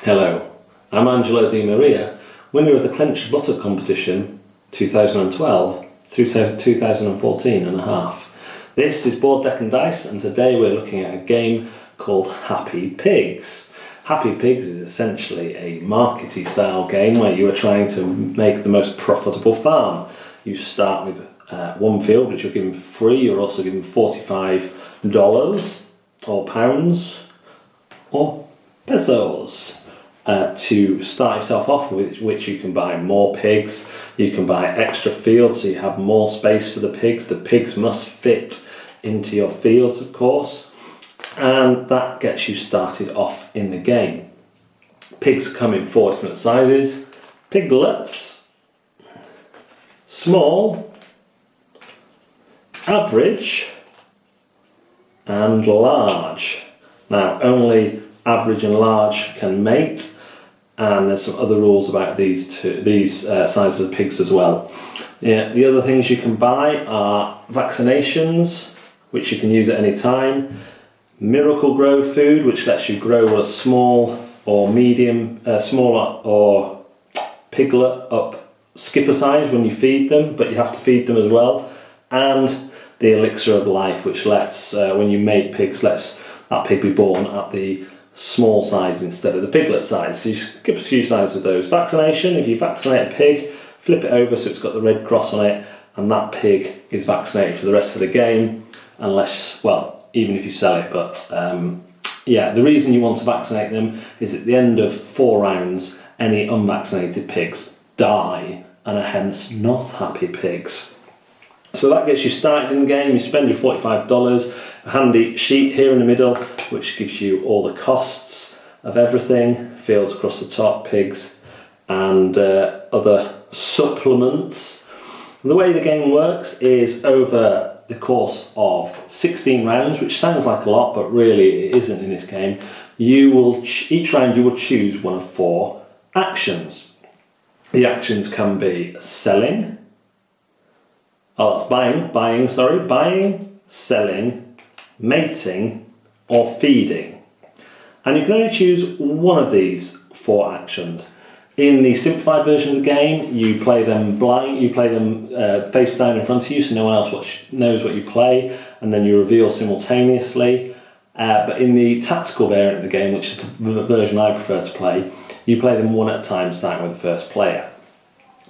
Hello, I'm Angelo Di Maria, winner of the Clenched Butter competition 2012 through 2014 and a half. This is Board Deck and Dice, and today we're looking at a game called Happy Pigs. Happy Pigs is essentially a markety style game where you are trying to make the most profitable farm. You start with one field which you're given for free. You're also given $45 or pounds or pesos to start yourself off with, which you can buy more pigs, you can buy extra fields so you have more space for the pigs. The pigs must fit into your fields, of course, and that gets you started off in the game. Pigs come in 4 different sizes: piglets, small, average and large. Now only average and large can mate, and there's some other rules about these sizes of pigs as well. The other things you can buy are vaccinations, which you can use at any time, Miracle Grow food, which lets you grow a small or medium, smaller or piglet up skipper size when you feed them, but you have to feed them as well, and the Elixir of Life, which lets, when you mate pigs, lets that pig be born at the small size instead of the piglet size. So you skip a few sizes of those. Vaccination: if you vaccinate a pig, flip it over so it's got the red cross on it, and that pig is vaccinated for the rest of the game, unless, well, even if you sell it. But the reason you want to vaccinate them is at the end of 4 rounds, any unvaccinated pigs die and are hence not happy pigs. So that gets you started in the game. You spend your $45, a handy sheet here in the middle which gives you all the costs of everything, fields across the top, pigs and other supplements. The way the game works is over the course of 16 rounds, which sounds like a lot but really it isn't in this game. Each round you will choose one of 4 actions. The actions can be selling, buying, selling, mating or feeding. And you can only choose one of these 4 actions. In the simplified version of the game, you play them blind, you play them face down in front of you so no one else knows what you play, and then you reveal simultaneously. But in the tactical variant of the game, which is the version I prefer to play, you play them one at a time, starting with the first player.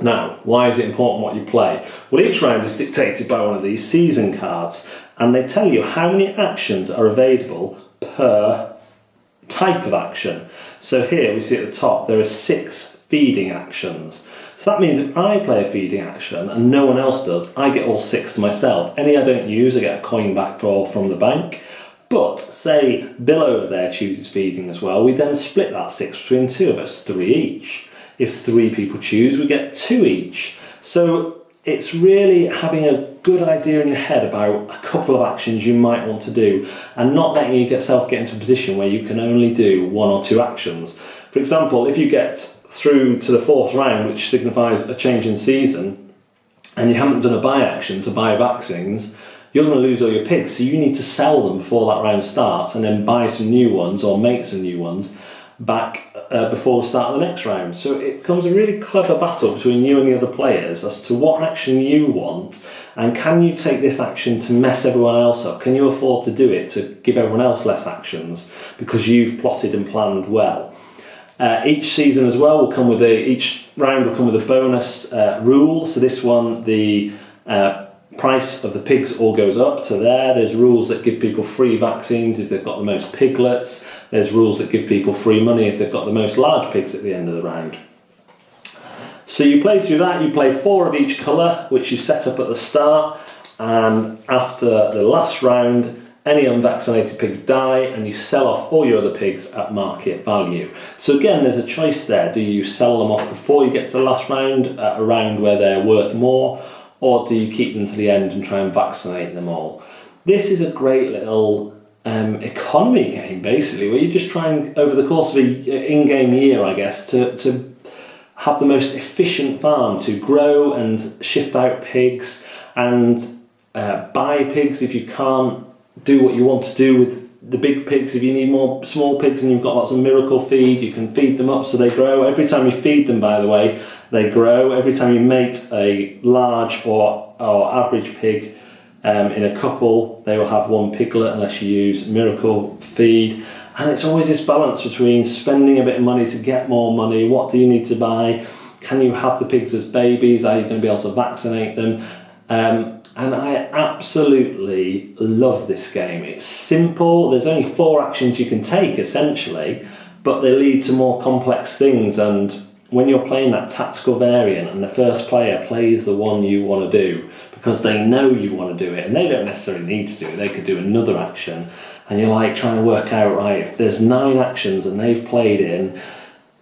Now, why is it important what you play? Well, each round is dictated by one of these season cards, and they tell you how many actions are available per type of action. So here we see at the top there are 6 feeding actions. So that means if I play a feeding action and no one else does, I get all 6 to myself. Any I don't use, I get a coin back from the bank. But say Bill over there chooses feeding as well, we then split that 6 between 2 of us, 3 each. If 3 people choose, we get 2 each. So it's really having a good idea in your head about a couple of actions you might want to do and not letting yourself get into a position where you can only do 1 or 2 actions. For example, if you get through to the 4th round, which signifies a change in season, and you haven't done a buy action to buy vaccines, you're going to lose all your pigs. So you need to sell them before that round starts and then buy some new ones or make some new ones back before the start of the next round. So it becomes a really clever battle between you and the other players as to what action you want, and can you take this action to mess everyone else up? Can you afford to do it to give everyone else less actions because you've plotted and planned well? Each season as well will come with each round will come with a bonus rule. So this one, the price of the pigs all goes up to there. There's rules that give people free vaccines if they've got the most piglets. There's rules that give people free money if they've got the most large pigs at the end of the round. So you play through that, you play 4 of each colour, which you set up at the start, and after the last round, any unvaccinated pigs die and you sell off all your other pigs at market value. So again, there's a choice there. Do you sell them off before you get to the last round, at a round where they're worth more, or do you keep them to the end and try and vaccinate them all? This is a great little economy game, basically, where you're just trying, over the course of an in-game year, I guess, to have the most efficient farm, to grow and shift out pigs and buy pigs if you can't do what you want to do with the big pigs, if you need more small pigs and you've got lots of miracle feed, you can feed them up so they grow. Every time you feed them, by the way, they grow. Every time you mate a large or average pig in a couple, they will have one piglet unless you use miracle feed. And it's always this balance between spending a bit of money to get more money. What do you need to buy? Can you have the pigs as babies? Are you going to be able to vaccinate them? And I absolutely love this game. It's simple. There's only 4 actions you can take, essentially, but they lead to more complex things. And when you're playing that tactical variant and the first player plays the one you want to do because they know you want to do it, and they don't necessarily need to do it, they could do another action, and you're like trying to work out, right, if there's 9 actions and they've played in,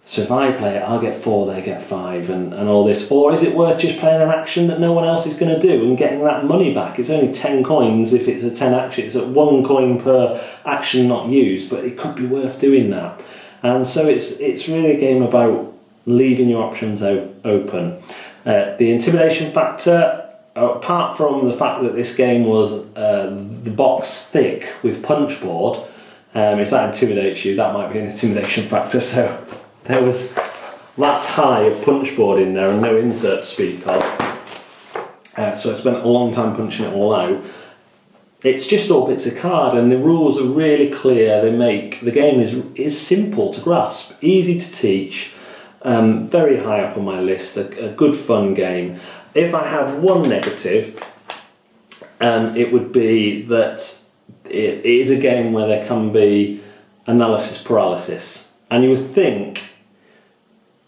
so if I play it, I'll get 4, they get 5, and all this. Or is it worth just playing an action that no one else is going to do and getting that money back? It's only 10 coins if it's a 10 action. It's at 1 coin per action not used, but it could be worth doing that. And so it's really a game about leaving your options open. The intimidation factor, apart from the fact that this game was the box thick with punchboard, if that intimidates you, that might be an intimidation factor. So there was that high of punchboard in there and no insert to speak of. So I spent a long time punching it all out. It's just all bits of card, and the rules are really clear. The game is simple to grasp, easy to teach, very high up on my list, a good fun game. If I had one negative, it would be that it is a game where there can be analysis paralysis. And you would think,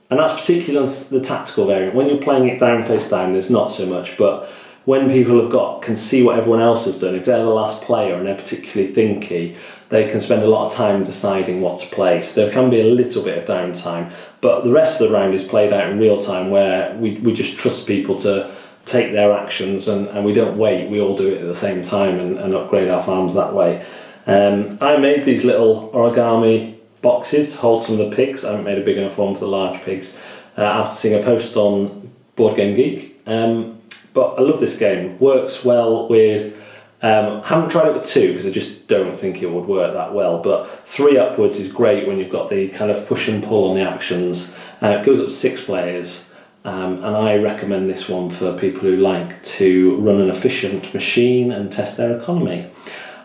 and that's particularly on the tactical variant, when you're playing it down face down, there's not so much, but when people can see what everyone else has done, if they're the last player and they're particularly thinky, they can spend a lot of time deciding what to play. So there can be a little bit of downtime, but the rest of the round is played out in real time, where we just trust people to take their actions, and we don't wait, we all do it at the same time and upgrade our farms that way. I made these little origami boxes to hold some of the pigs. I haven't made a big enough one for the large pigs, after seeing a post on Board Game Geek. But I love this game. Works well with, haven't tried it with 2 because I just don't think it would work that well, but 3 upwards is great when you've got the kind of push and pull on the actions. It goes up to 6 players, and I recommend this one for people who like to run an efficient machine and test their economy.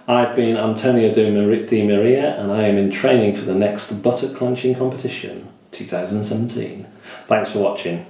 I've been Antonio Di Maria, and I am in training for the next butter clenching competition, 2017. Thanks for watching.